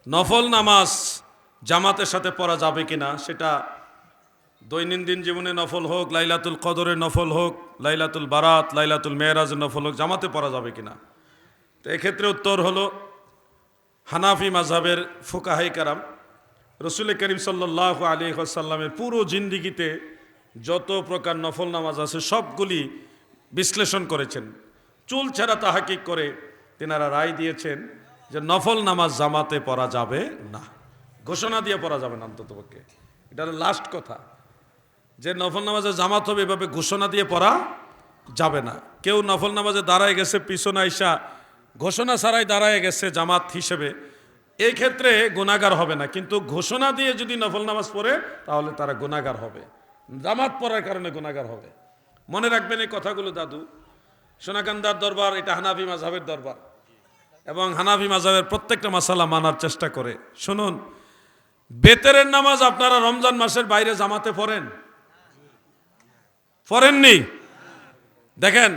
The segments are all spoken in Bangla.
নফল নামাজ জামাতের সাথে পড়া যাবে কিনা সেটা দৈনন্দিন জীবনে নফল হোক, লাইলাতুল কদরের নফল হোক, লাইলাতুল বারাত, লাইলাতুল মেরাজের নফল হোক, জামাতে পড়া যাবে কিনা। তো এক্ষেত্রে উত্তর হলো হানাফি মাযহাবের ফুকাহায়ে কেরাম রসুল করিম সাল্লাল্লাহু আলাইহি ওয়াসাল্লামের পুরো জিন্দিগিতে যত প্রকার নফল নামাজ আছে সবগুলি বিশ্লেষণ করেছেন, চুল ছেঁড়া তাহাকিক করে তেনারা রায় দিয়েছেন যে নফল নামাজ জামাতে পড়া যাবে না, ঘোষণা দিয়ে পড়া যাবে না অন্ততপক্ষে। এটা হলো লাস্ট কথা, যে নফল নামাজে জামাত হবে এভাবে ঘোষণা দিয়ে পড়া যাবে না। কেউ নফল নামাজে দাঁড়ায় গেছে, পিছনে আইসা ঘোষণা ছাড়াই দাঁড়ায় গেছে জামাত হিসেবে, এই ক্ষেত্রে গুনাহগার হবে না, কিন্তু ঘোষণা দিয়ে যদি নফল নামাজ পড়ে তাহলে তারা গুনাহগার হবে, জামাত পড়ার কারণে গুনাহগার হবে। মনে রাখবেন এই কথাগুলো দাদু। সোনাকান্দার দরবার এটা হানাফি মাযহাবের দরবার এবং হানাফি মাযহাবের প্রত্যেকটা মাসালা মানার চেষ্টা করে। শুনুন, বেতেরের নামাজ আপনারা রমজান মাসের বাইরে জামাতে পড়েন? পড়েননি? দেখেন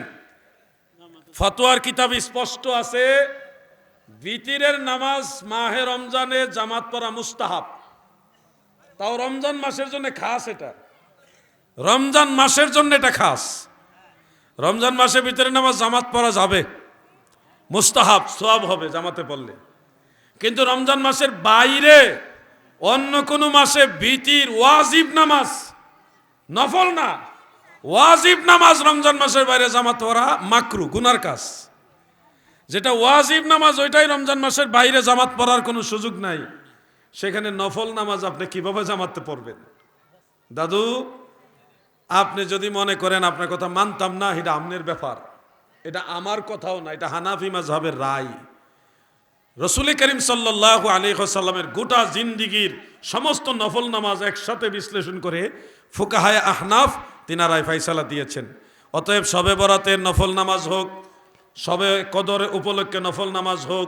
ফতোয়ার কিতাবে স্পষ্ট আছে বিতিরের নামাজ মাহে রমজানে জামাত পড়া মুস্তাহাব, তাও রমজান মাসের জন্য খাস। এটা রমজান মাসের জন্য এটা খাস। রমজান মাসে বিতিরের নামাজ জামাত পড়া যাবে, মুস্তাহাব, সওয়াব হবে জামাতে পড়লে। কিন্তু রমজান মাসের বাইরে অন্য কোনো মাসে বিতির ওয়াজিব নামাজ, নফল না, ওয়াজিব নামাজ রমজান মাসের বাইরে জামাত পড়া মাকরু, গুনার কাজ। যেটা ওয়াজিব নামাজ ওইটাই রমজান মাসের বাইরে জামাত পড়ার কোনো সুযোগ নাই, সেখানে নফল নামাজ আপনি কিভাবে জামাতে পড়বেন? দাদু, আপনি যদি মনে করেন আপনার কথা মানতাম না, এটা আপনার ব্যাপার, এটা আমার কথাও না, এটা হানাফি মাযহাবের রায়। রসুল করিম সাল্লাল্লাহু আলাইহি ওয়াসাল্লামের গোটা জিন্দিগির সমস্ত নফল নামাজ একসাথে বিশ্লেষণ করে ফুকাহায়ে আহনাফ তিনারাই ফাইসালা দিয়েছেন। অতএব শবে বরাতের নফল নামাজ হোক, শবে কদর উপলক্ষে নফল নামাজ হোক,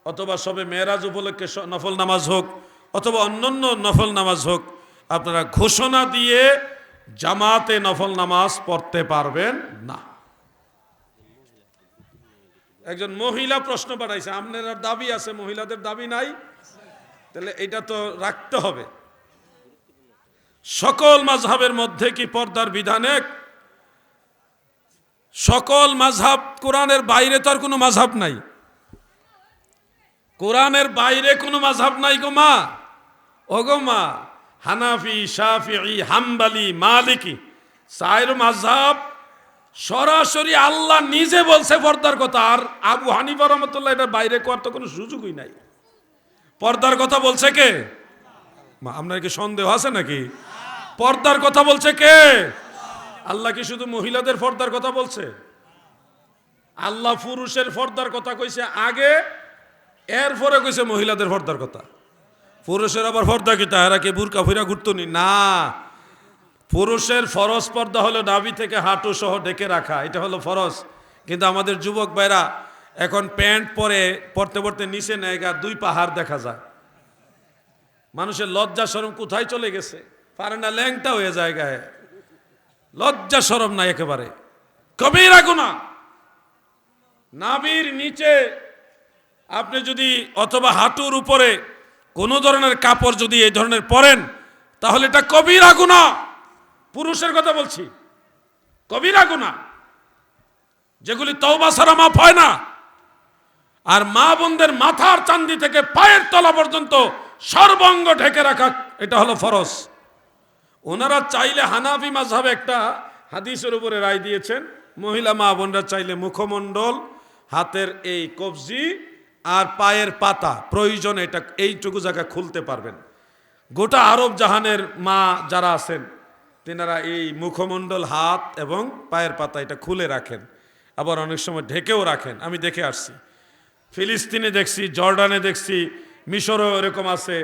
অথবা শবে মেরাজ উপলক্ষে নফল নামাজ হোক, অথবা অন্যান্য নফল নামাজ হোক, আপনারা ঘোষণা দিয়ে জামাতে নফল নামাজ পড়তে পারবেন না। একজন মহিলা প্রশ্ন পাঠাইছে, আপনারা দাবি আছে, মহিলাদের দাবি নাই, তাহলে এটা তো রাখতে হবে। সকল মাযহাবের মধ্যে কি পর্দার বিধান এক? সকল মাযহাব, কোরআনের বাইরে তো আর কোনো মাযহাব নাই, কোরআনের বাইরে কোনো মাযহাব নাই গো মা, ও গো মা। হানাফি, শাফিঈ, হাম্বলি, মালিকি চার মাযহাব সরাসরি আল্লাহ নিজে বলছে পর্দার কথা। আর আবু হানিফা রাহমাতুল্লাহ এটার বাইরে কোয়ার তো কোনো সুযোগই নাই। পর্দার কথা বলছে কে? আপনার কি সন্দেহ আছে নাকি? পর্দার কথা বলছে কে? আল্লাহ কি শুধু মহিলাদের পর্দার কথা বলছে? আল্লাহ পুরুষের পর্দার কথা কইছে আগে, এরপরে কইছে মহিলাদের পর্দার কথা। পুরুষের আবার পর্দা কি তাহারা কি বুরকা ফিরা ঘুরতো নি? না, পুরুষের ফরজ পর্দা হলো নাভি থেকে হাঁটু সহ ঢেকে রাখা, এটা হলো ফরজ। কিন্তু আমাদের যুবক ভাইরা এখন প্যান্ট পরে পড়তে পড়তে নিচে নেয়, আর দুই পাহাড় দেখা যায়। মানুষের লজ্জা শরম কোথায় চলে গেছে, পারে না, ল্যাংটা হয়ে যায় গায়ে, লজ্জা শরম নাই একেবারে, কবিরা গুনাহ। নাভির নিচে আপনি যদি অথবা হাঁটুর উপরে কোনো ধরনের কাপড় যদি এই ধরনের পরেন তাহলে এটা কবিরা গুনাহ। পুরুষের কথা বলছি, কবিরা গুনাহ, যেগুলি তওবা ছাড়া মাফ হয় না। আর মা বোনদের মাথার চান্দি থেকে পায়ের তলা পর্যন্ত সর্বাঙ্গ ঢেকে রাখা, এটা হলো ফরজ। ওনারা চাইলে হানাফি মাযহাবে একটা হাদিসের উপরে রায় দিয়েছেন, মহিলা মা বোনরা চাইলে মুখমণ্ডল, হাতের এই কবজি আর পায়ের পাতা প্রয়োজনে এটা এইটুকু জায়গা খুলতে পারবেন। গোটা আরব জাহানের মা যারা আছেন তেনারা এই মুখমণ্ডল, হাত এবং পায়ের পাতা এটা খুলে রাখেন, আবার অনেক সময় ঢেকেও রাখেন। আমি দেখে আসছি, ফিলিস্তিনে দেখছি, জর্ডানে দেখছি, মিশরও এরকম আছে,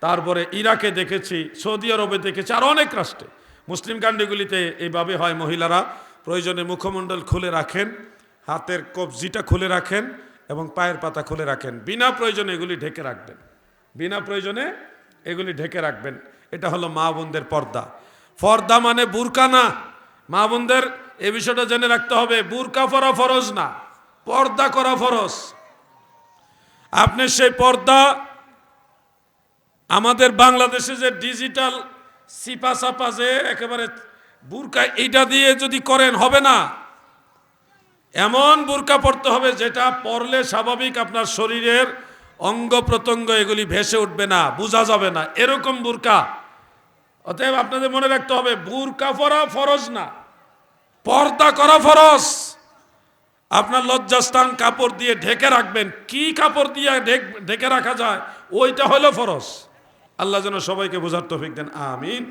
তারপরে ইরাকে দেখেছি, সৌদি আরবে দেখেছি, আর অনেক রাষ্ট্রে মুসলিম কান্ট্রিগুলিতে এইভাবে হয়। মহিলারা প্রয়োজনে মুখমণ্ডল খুলে রাখেন, হাতের কবজিটা খুলে রাখেন এবং পায়ের পাতা খুলে রাখেন, বিনা প্রয়োজনে এগুলি ঢেকে রাখবেন, বিনা প্রয়োজনে এগুলি ঢেকে রাখবেন। এটা হলো মা বোনদের পর্দা। পর্দা মানে বুরকা না, মা বোনদের এ বিষয়টা জেনে রাখতে হবে। বুরকা পরা ফরজ না, পর্দা করা ফরজ। আপনি সেই পর্দা আমাদের বাংলাদেশে যে ডিজিটাল সিপা চাপা যে একেবারে বুরকা এইটা দিয়ে যদি করেন হবে না, এমন বুরকা পড়তে হবে যেটা পরলে স্বাভাবিক আপনার শরীরের অঙ্গ প্রত্যঙ্গ এগুলি ভেসে উঠবে না, বোঝা যাবে না, এরকম বুরকা। অতএব আপনাদের মনে রাখতে হবে বুরকা পরা ফরজ না, পর্দা করা ফরজ। আপনার লজ্জাস্থান কাপড় দিয়ে ঢেকে রাখবেন, কি কাপড় দিয়ে ঢেকে রাখা যায় ওইটা হলো ফরজ। আল্লাহ যেন সবাইকে বোঝার তৌফিক দেন, আমিন।